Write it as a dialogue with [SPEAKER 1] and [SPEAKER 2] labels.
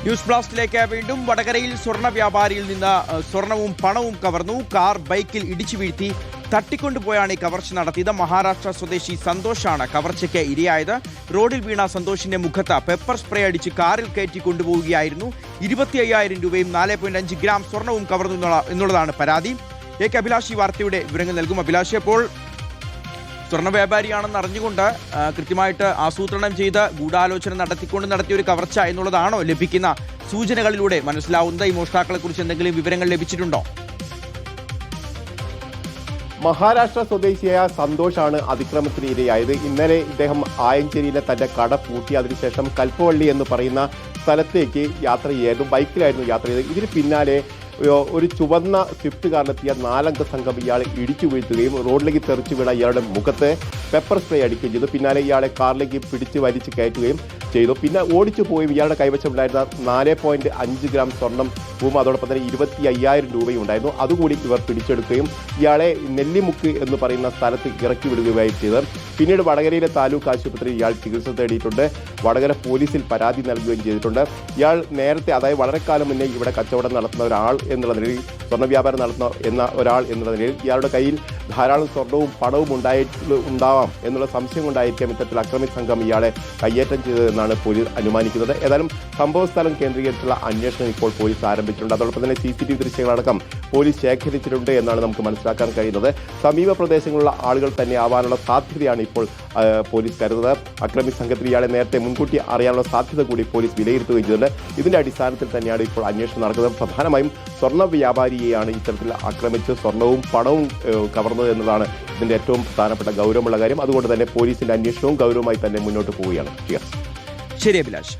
[SPEAKER 1] News ബ്ലാസ്റ്റിലേക്ക് വീണ്ടും. വടകരയിൽ സ്വർണ്ണ വ്യാപാരിയിൽ നിന്ന് സ്വർണവും പണവും കവർന്നു. കാർ ബൈക്കിൽ ഇടിച്ചു വീഴ്ത്തി തട്ടിക്കൊണ്ടുപോയാണ് ഈ കവർച്ച നടത്തിയത്. മഹാരാഷ്ട്ര സ്വദേശി സന്തോഷാണ് കവർച്ചയ്ക്ക് ഇരയായത്. റോഡിൽ വീണ സന്തോഷിന്റെ മുഖത്ത് പെപ്പർ സ്പ്രേ അടിച്ച് കാറിൽ കയറ്റി കൊണ്ടുപോവുകയായിരുന്നു. 25,000 രൂപയും 4.5 ഗ്രാം സ്വർണവും കവർന്നു എന്നുള്ളതാണ് പരാതി. അഭിലാഷ് ഈ വാർത്തയുടെ വിവരങ്ങൾ നൽകും. അഭിലാഷ്, അപ്പോൾ സ്വർണ്ണ വ്യാപാരിയാണെന്ന് അറിഞ്ഞുകൊണ്ട് കൃത്യമായിട്ട് ആസൂത്രണം ചെയ്ത് ഗൂഢാലോചന നടത്തിയ ഒരു കവർച്ച എന്നുള്ളതാണോ ലഭിക്കുന്ന സൂചനകളിലൂടെ മനസ്സിലാവുന്നത്? ഈ മോഷ്ടാക്കളെ കുറിച്ച് എന്തെങ്കിലും വിവരങ്ങൾ ലഭിച്ചിട്ടുണ്ടോ?
[SPEAKER 2] മഹാരാഷ്ട്ര സ്വദേശിയായ സന്തോഷാണ് അതിക്രമത്തിന് ഇരയായത്. ഇന്നലെ ഇദ്ദേഹം ആയഞ്ചേരിയിലെ തന്റെ കട പൂട്ടി അതിനുശേഷം കൽപ്പവള്ളി എന്ന് പറയുന്ന സ്ഥലത്തേക്ക് യാത്ര ചെയ്യായിരുന്നു. ബൈക്കിലായിരുന്നു യാത്ര ചെയ്തത്. ഇതിന് പിന്നാലെ ഒരു ചുവന്ന സ്വിഫ്റ്റ് കാറിലെത്തിയ 4 അംഗ സംഘം ഇയാളെ ഇടിച്ചു വീഴ്ത്തുകയും റോഡിലേക്ക് തെറിച്ചു വീണ ഇയാളുടെ മുഖത്ത് പെപ്പർ സ്പ്രേ അടിക്കുകയും ചെയ്തു. പിന്നാലെ ഇയാളെ കാറിലേക്ക് പിടിച്ച് വലിച്ച് കയറ്റുകയും ചെയ്തു. പിന്നെ ഓടിച്ചു പോയി ഇയാളുടെ കൈവശമുണ്ടായിരുന്ന 4.5 ഗ്രാം സ്വർണം അതോടൊപ്പം തന്നെ 25,000 രൂപയും ഉണ്ടായിരുന്നു. അതുകൂടി ഇവർ പിടിച്ചെടുക്കുകയും ഇയാളെ നെല്ലിമുക്ക് എന്ന് പറയുന്ന സ്ഥലത്ത് ഇറക്കി വിടുകയായി ചെയ്തത്. പിന്നീട് വടകരയിലെ താലൂക്ക് ആശുപത്രിയിൽ ഇയാൾ ചികിത്സ തേടിയിട്ടുണ്ട്. വടകര പോലീസിൽ പരാതി നൽകുകയും ചെയ്തിട്ടുണ്ട്. ഇയാൾ നേരത്തെ, അതായത് വളരെ കാലം മുന്നേ ഇവിടെ കച്ചവടം നടത്തുന്ന ഒരാൾ എന്നുള്ള നിലയിൽ, സ്വർണ്ണ വ്യാപാരം നടത്തുന്ന ഒരാൾ എന്നുള്ള നിലയിൽ ഇയാളുടെ കയ്യിൽ ധാരാളം സ്വർണവും പണവും ഉണ്ടാവാം എന്നുള്ള സംശയം കൊണ്ടായിരിക്കാം ഇത്തരത്തിൽ അക്രമി സംഘം ഇയാളെ കയ്യേറ്റം ചെയ്തതെന്നാണ് പോലീസ് അനുമാനിക്കുന്നത്. ഏതായാലും സംഭവ സ്ഥലം കേന്ദ്രീകരിച്ചുള്ള അന്വേഷണം ഇപ്പോൾ പോലീസ് ആരംഭിച്ചിട്ടുണ്ട്. അതോടൊപ്പം തന്നെ CCTV ദൃശ്യങ്ങളടക്കം പോലീസ് ശേഖരിച്ചിട്ടുണ്ട് എന്നാണ് നമുക്ക് മനസ്സിലാക്കാൻ കഴിയുന്നത്. സമീപ പ്രദേശങ്ങളിലുള്ള ആളുകൾ തന്നെ ആവാനുള്ള സാധ്യതയാണ് ഇപ്പോൾ പോലീസ് കരുതുന്നത്. അക്രമി സംഘത്തിൽ ഇയാളെ നേരത്തെ മുൻകൂട്ടി അറിയാനുള്ള സാധ്യത കൂടി പോലീസ് വിലയിരുത്തുകയും ചെയ്തിട്ടുണ്ട്. ഇതിന്റെ അടിസ്ഥാനത്തിൽ തന്നെയാണ് ഇപ്പോൾ അന്വേഷണം നടക്കുന്നത്. പ്രധാനമായും സ്വർണ്ണ വ്യാപാരിയെയാണ് ഇത്തരത്തിൽ ആക്രമിച്ച് സ്വർണവും പണവും കവർന്നത് എന്നതാണ് ഇതിന്റെ ഏറ്റവും പ്രധാനപ്പെട്ട ഗൗരവമുള്ള കാര്യം. അതുകൊണ്ട് തന്നെ പോലീസിന്റെ അന്വേഷണവും ഗൗരവമായി തന്നെ മുന്നോട്ട് പോവുകയാണ്.
[SPEAKER 1] ശരി അഭിലാഷ്.